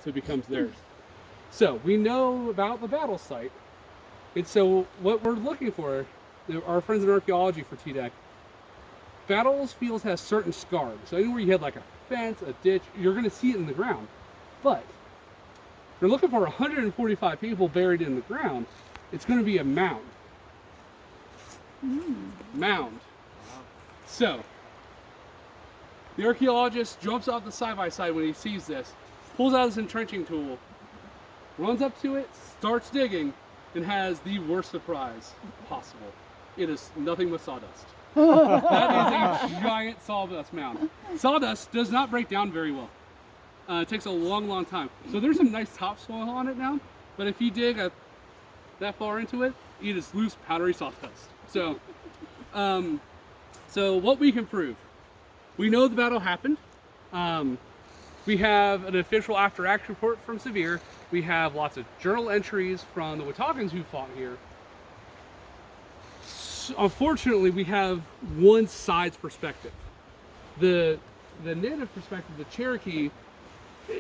so it becomes theirs. So we know about the battle site, and so what we're looking for, our friends in archaeology for TDEC, battlefields has certain scars. So anywhere you had like a fence, a ditch, you're going to see it in the ground. But if you're looking for 145 people buried in the ground, it's going to be a mound. Mound. So the archaeologist jumps off the side-by-side when he sees this, pulls out his entrenching tool, runs up to it, starts digging, and has the worst surprise possible. It is nothing but sawdust. That is a giant sawdust mound. Sawdust does not break down very well. It takes a long, long time. So there's some nice topsoil on it now, but if you dig that far into it, it is loose, powdery sawdust. So, so what we can prove, we know the battle happened. We have an official after-action report from Sevier. We have lots of journal entries from the Wataucans who fought here. Unfortunately, we have one side's perspective. The native perspective, the Cherokee,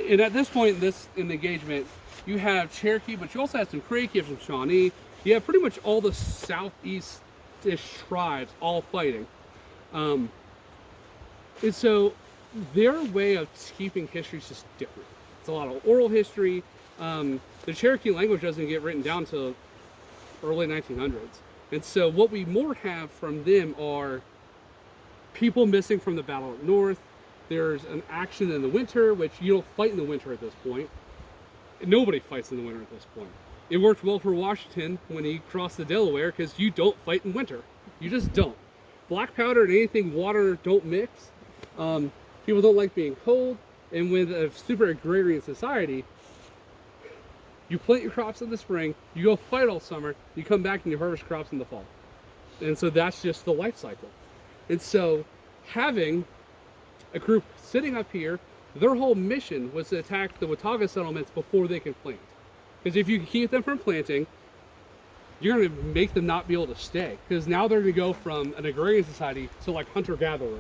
and at this point in the engagement, you have Cherokee, but you also have some Creek, you have some Shawnee, you have pretty much all the southeast-ish tribes all fighting. And so their way of keeping history is just different. It's a lot of oral history. The Cherokee language doesn't get written down until early 1900s. And so what we more have from them are people missing from the battle up north. There's an action in the winter, which you don't fight in the winter at this point. Nobody fights in the winter at this point. It worked well for Washington when he crossed the Delaware because you don't fight in winter. You just don't. Black powder and anything water don't mix. People don't like being cold. And with a super agrarian society, you plant your crops in the spring, you go fight all summer, you come back and you harvest crops in the fall. And so that's just the life cycle. And so having a group sitting up here, their whole mission was to attack the Watauga settlements before they could plant. Because if you can keep them from planting, you're going to make them not be able to stay. Because now they're going to go from an agrarian society to like hunter-gatherer.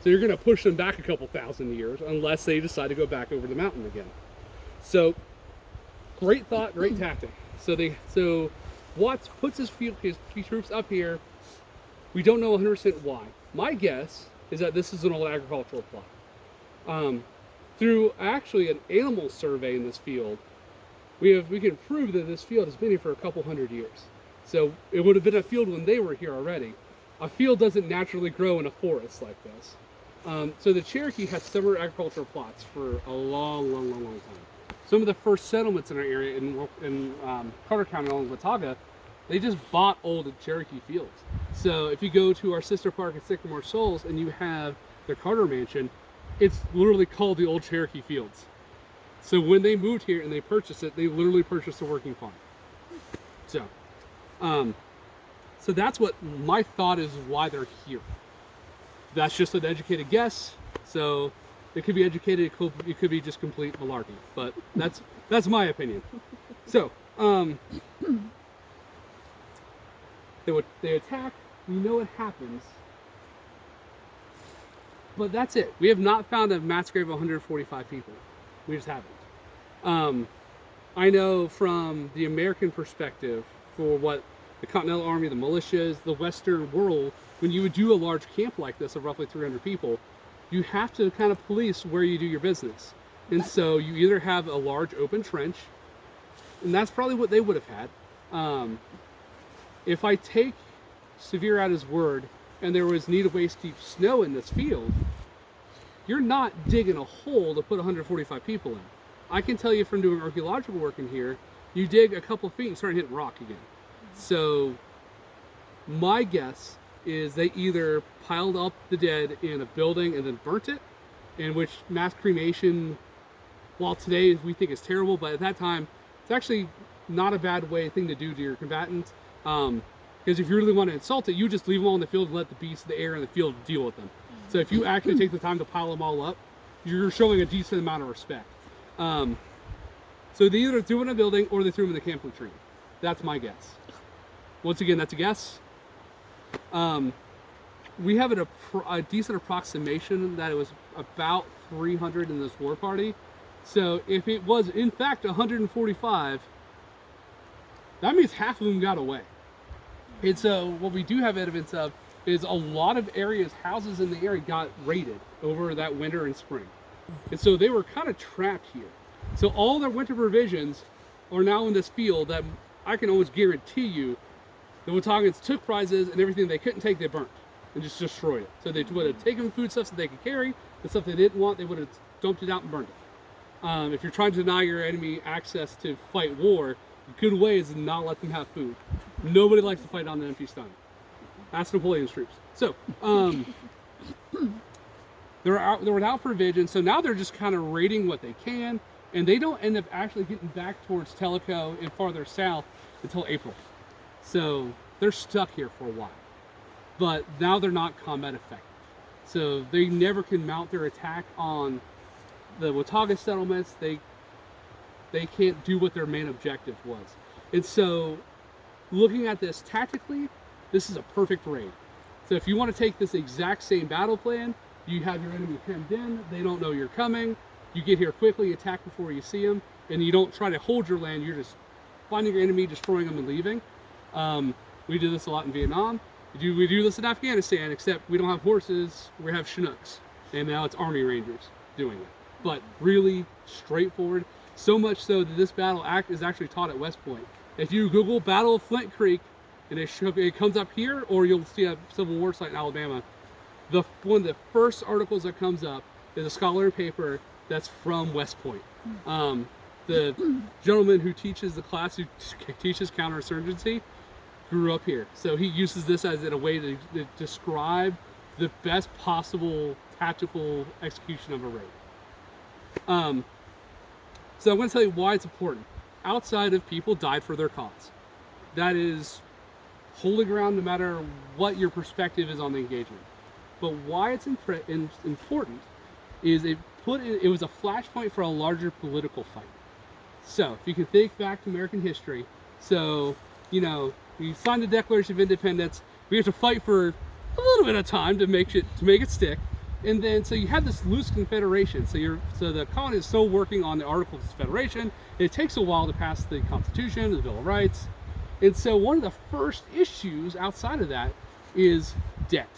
So you're going to push them back a couple thousand years unless they decide to go back over the mountain again. So great thought, great tactic. So Watts puts his troops up here. We don't know 100% why. My guess is that this is an old agricultural plot. Through actually an animal survey in this field, we can prove that this field has been here for a couple hundred years. So it would have been a field when they were here already. A field doesn't naturally grow in a forest like this. So the Cherokee has summer agricultural plots for a long, long, long, long time. Some of the first settlements in our area in Carter County along Watauga, they just bought old Cherokee fields. So if you go to our sister park at Sycamore Shoals and you have their Carter Mansion, it's literally called the Old Cherokee Fields. So when they moved here and they purchased it, they literally purchased a working farm. So, so that's what my thought is why they're here. That's just an educated guess. So it could be educated, it could be just complete malarkey, but that's my opinion. So, they attack, we know it happens, but that's it. We have not found a mass grave of 145 people. We just haven't. I know from the American perspective, for what the Continental Army, the militias, the Western world, when you would do a large camp like this of roughly 300 people, you have to kind of police where you do your business. And so you either have a large open trench, and that's probably what they would have had. If I take Sevier at his word, and there was knee to waist deep snow in this field, you're not digging a hole to put 145 people in. I can tell you from doing archaeological work in here, you dig a couple feet and start hitting rock again. So my guess is they either piled up the dead in a building and then burnt it, in which mass cremation, while today we think is terrible, but at that time, it's actually not a bad thing to do to your combatants. Because if you really want to insult it, you just leave them all in the field and let the beasts, the air, and the field deal with them. So if you actually take the time to pile them all up, you're showing a decent amount of respect. So they either threw them in a building or they threw them in the camp latrine. That's my guess. Once again, that's a guess. We have a decent approximation that it was about 300 in this war party. So if it was in fact 145, that means half of them got away. And so what we do have evidence of is a lot of areas, houses in the area got raided over that winter and spring. And so they were kind of trapped here. So all their winter provisions are now in this field that I can almost guarantee you the Watauguans took prizes and everything they couldn't take, they burnt and just destroyed it. So they would have taken foodstuffs that they could carry, the stuff they didn't want, they would have dumped it out and burned it. If you're trying to deny your enemy access to fight war, a good way is to not let them have food. Nobody likes to fight on an empty stomach. That's Napoleon's troops. So, they're without provision, so now they're just kind of raiding what they can, and they don't end up actually getting back towards Tellico and farther south until April. So they're stuck here for a while. But now they're not combat effective. So they never can mount their attack on the Watauga settlements. They can't do what their main objective was. And so looking at this tactically, this is a perfect raid. So if you want to take this exact same battle plan, you have your enemy hemmed in, they don't know you're coming, you get here quickly, attack before you see them, and you don't try to hold your land, you're just finding your enemy, destroying them, and leaving. We do this a lot in Vietnam. We do this in Afghanistan, except we don't have horses, we have Chinooks. And now it's Army Rangers doing it. But really straightforward. So much so that this battle is actually taught at West Point. If you Google Battle of Flint Creek, and it comes up here, or you'll see a Civil War site in Alabama, one of the first articles that comes up is a scholarly paper that's from West Point. The gentleman who teaches the class, who teaches counterinsurgency, grew up here. So he uses this as a way to describe the best possible tactical execution of a raid. So I'm going to tell you why it's important. Outside of people died for their cause. That is holy ground no matter what your perspective is on the engagement. But why it's important is it was a flashpoint for a larger political fight. So if you can think back to American history, so we signed the Declaration of Independence. We have to fight for a little bit of time to make it stick, and then so you have this loose confederation. So the colony is still working on the Articles of Federation. It takes a while to pass the Constitution, the Bill of Rights, and so one of the first issues outside of that is debt.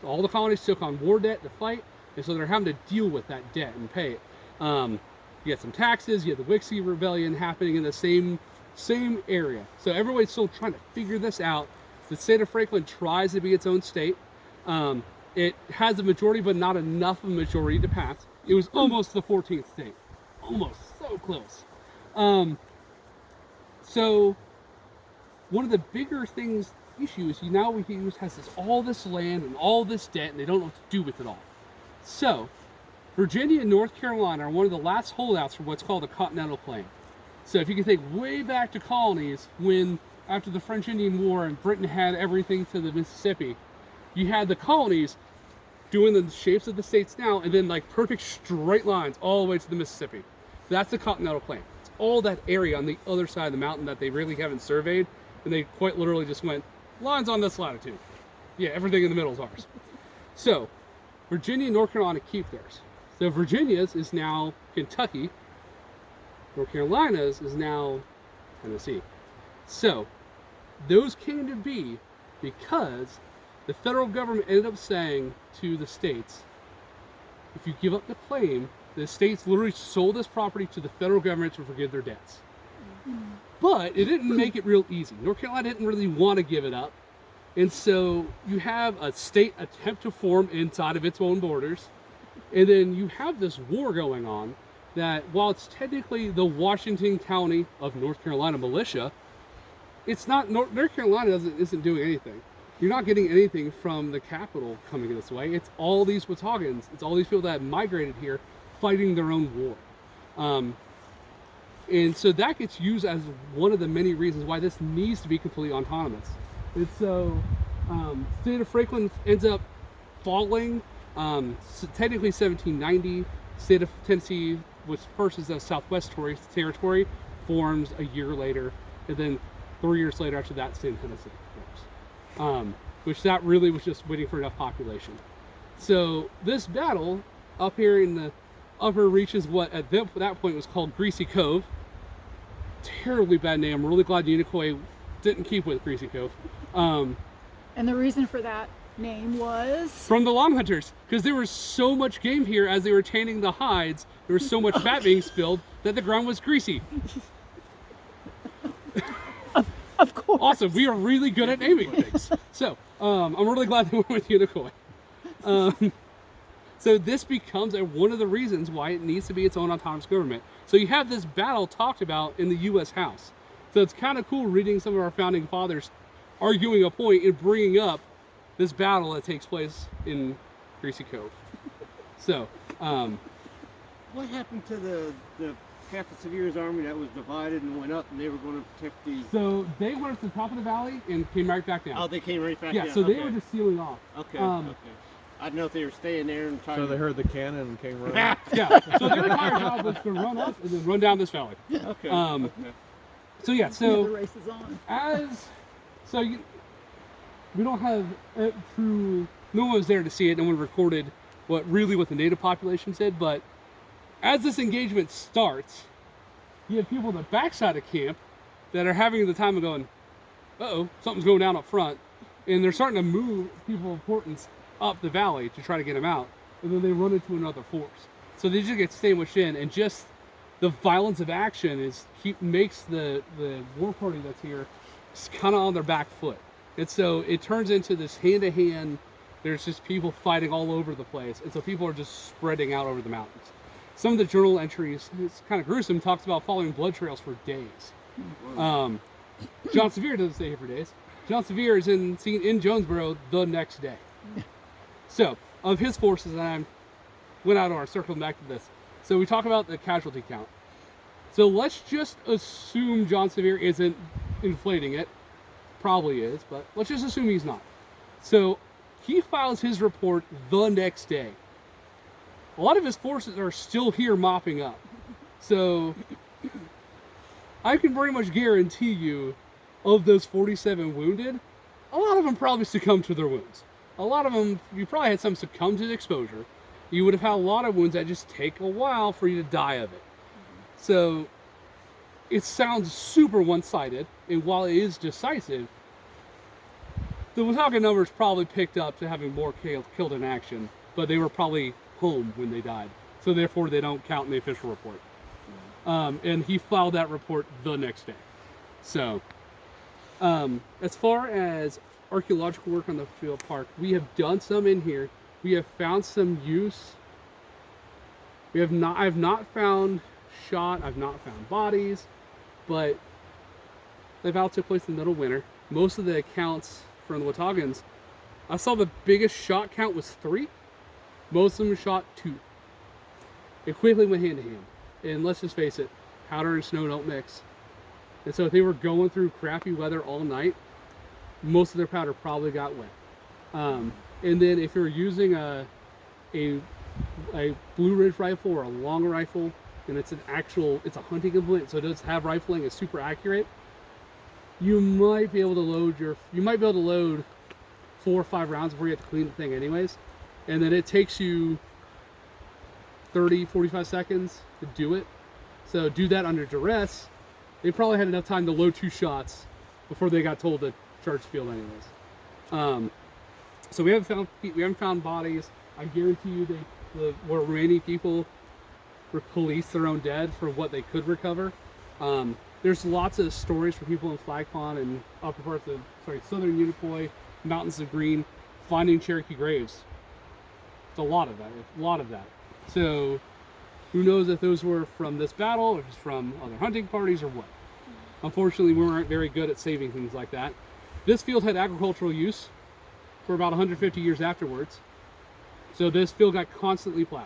All the colonies took on war debt to fight, and so they're having to deal with that debt and pay it. You had some taxes. You had the Wixie Rebellion happening in the same area. So everybody's still trying to figure this out. The state of Franklin tries to be its own state. It has a majority, but not enough of a majority to pass. It was almost the 14th state. Almost. So close. So one of the bigger issues, has all this land and all this debt, and they don't know what to do with it all. So Virginia and North Carolina are one of the last holdouts for what's called the Continental Claim. So if you can think way back to colonies, when after the French Indian War and Britain had everything to the Mississippi, you had the colonies doing the shapes of the states now, and then like perfect straight lines all the way to the Mississippi. That's the Continental Claim. It's all that area on the other side of the mountain that they really haven't surveyed, and they quite literally just went, lines on this latitude. Yeah, everything in the middle is ours. So Virginia and North Carolina keep theirs. So Virginia's is now Kentucky. North Carolina's is now Tennessee. So those came to be because the federal government ended up saying to the states, if you give up the claim, the states literally sold this property to the federal government to forgive their debts. But it didn't make it real easy. North Carolina didn't really want to give it up. And so you have a state attempt to form inside of its own borders. And then you have this war going on that, while it's technically the Washington County of North Carolina militia, it's not. North Carolina isn't doing anything. You're not getting anything from the capital coming this way. It's all these Wataugans. It's all these people that have migrated here fighting their own war. And so that gets used as one of the many reasons why this needs to be completely autonomous. And so state of Franklin ends up falling. Technically 1790, state of Tennessee was first as a Southwest Territory, forms a year later, and then 3 years later after that, state of Tennessee forms. Which that really was just waiting for enough population. So this battle up here in the upper reaches what at that point was called Greasy Cove. Terribly bad name. I'm really glad Unicoi didn't keep with Greasy Cove. And the reason for that name was? From the long hunters, because there was so much game here as they were tanning the hides. There was so much fat being spilled that the ground was greasy. Of course. Awesome. We are really good at naming things. So I'm really glad they went with Unicoi. So this becomes one of the reasons why it needs to be its own autonomous government. So you have this battle talked about in the U.S. House. So it's kind of cool reading some of our founding fathers arguing a point and bringing up this battle that takes place in Greasy Cove. So, what happened to the half of Severe's army that was divided and went up, and they were going to protect the? So they went up to the top of the valley and came right back down. Oh, they came right back down. Yeah, so they were just sealing off. Okay. Okay. I didn't know if they were staying there and trying. So they heard the cannon and came running. Yeah. So their entire job was to run up and then run down this valley. Okay. Okay. So yeah. The So race is on. we don't have true. No one was there to see it. No one recorded what the native population said. But as this engagement starts, you have people on the backside of camp that are having the time of going, "Uh-oh, something's going down up front," and they're starting to move people of importance up the valley to try to get them out, and then they run into another force. So they just get sandwiched in, and just the violence of action makes the war party that's here kind of on their back foot. And so it turns into this hand-to-hand, there's just people fighting all over the place, and so people are just spreading out over the mountains. Some of the journal entries, it's kind of gruesome, talks about following blood trails for days. John Sevier doesn't stay here for days. John Sevier is seen in Jonesboro the next day. So, of his forces, and I went out of our circling back to this. So we talk about the casualty count. So let's just assume John Sevier isn't inflating it. Probably is, but let's just assume he's not. So he files his report the next day. A lot of his forces are still here mopping up. So I can pretty much guarantee you, of those 47 wounded, a lot of them probably succumbed to their wounds. A lot of them, you probably had some succumb to exposure. You would have had a lot of wounds that just take a while for you to die of it. So it sounds super one-sided, and while it is decisive, the Watauga numbers probably picked up to having more killed in action, but they were probably home when they died. So therefore they don't count in the official report. And he filed that report the next day. So as far as archaeological work on the field park, we have done some in here. We have found some use. I've not found shot, I've not found bodies, but the battle took place in the middle of winter. Most of the accounts from the Wataugans, I saw the biggest shot count was 3. Most of them shot 2. It quickly went hand to hand. And let's just face it, powder and snow don't mix. And so if they were going through crappy weather all night, most of their powder probably got wet. And then if you're using a Blue Ridge rifle or a long rifle, and it's a hunting implement, so it does have rifling, it's super accurate, you might be able to load 4 or 5 rounds before you have to clean the thing anyways. And then it takes you 30, 45 seconds to do it. So do that under duress. They probably had enough time to load 2 shots before they got told to charge the field anyways. So we haven't found bodies. I guarantee you the remaining people police their own dead for what they could recover. There's lots of stories from people in Flag Pond and upper parts of southern Unicoi, Mountains of Green, finding Cherokee graves. It's a lot of that. So who knows if those were from this battle or just from other hunting parties or what. Unfortunately, we weren't very good at saving things like that. This field had agricultural use for about 150 years afterwards. So this field got constantly plowed.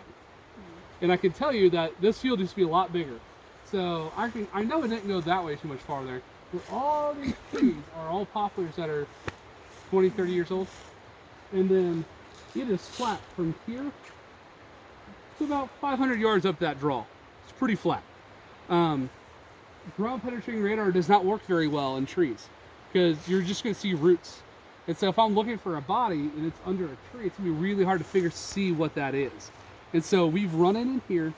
And I can tell you that this field used to be a lot bigger. So I know it didn't go that way too much farther. But all these trees are all poplars that are 20, 30 years old. And then it is flat from here to about 500 yards up that draw. It's pretty flat. Ground penetrating radar does not work very well in trees because you're just going to see roots. And so if I'm looking for a body and it's under a tree, it's going to be really hard to see what that is. And so we've run in here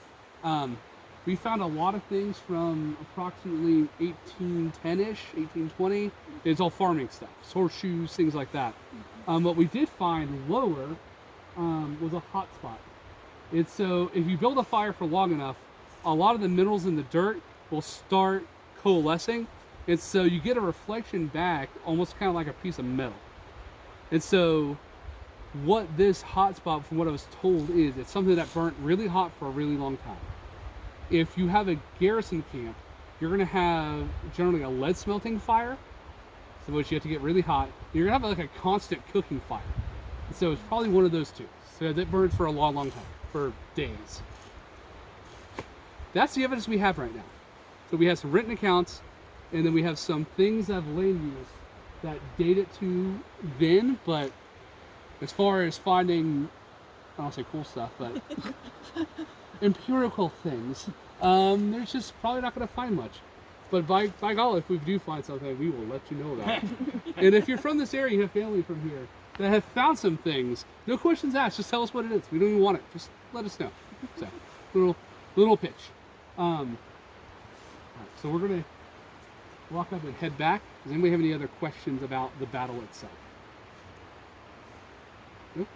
We found a lot of things from approximately 1810-ish, 1820. It's all farming stuff, horseshoes, things like that. What we did find lower was a hot spot. It's so if you build a fire for long enough, a lot of the minerals in the dirt will start coalescing, and so you get a reflection back, almost kind of like a piece of metal. And so what this hot spot, from what I was told, is it's something that burnt really hot for a really long time. If you have a garrison camp, you're going to have generally a lead smelting fire, so which you have to get really hot. You're going to have like a constant cooking fire. And so it's probably one of those two. So that burns for a long, long time, for days. That's the evidence we have right now. So we have some written accounts, and then we have some things of land use that date it to then, but as far as finding, I don't say cool stuff, but empirical things, there's just probably not going to find much. But by golly, if we do find something, we will let you know about it. And if you're from this area, you have family from here that have found some things, no questions asked, just tell us what it is. We don't even want it, just let us know. So, little pitch. All right, so we're going to walk up and head back. Does anybody have any other questions about the battle itself? Nope.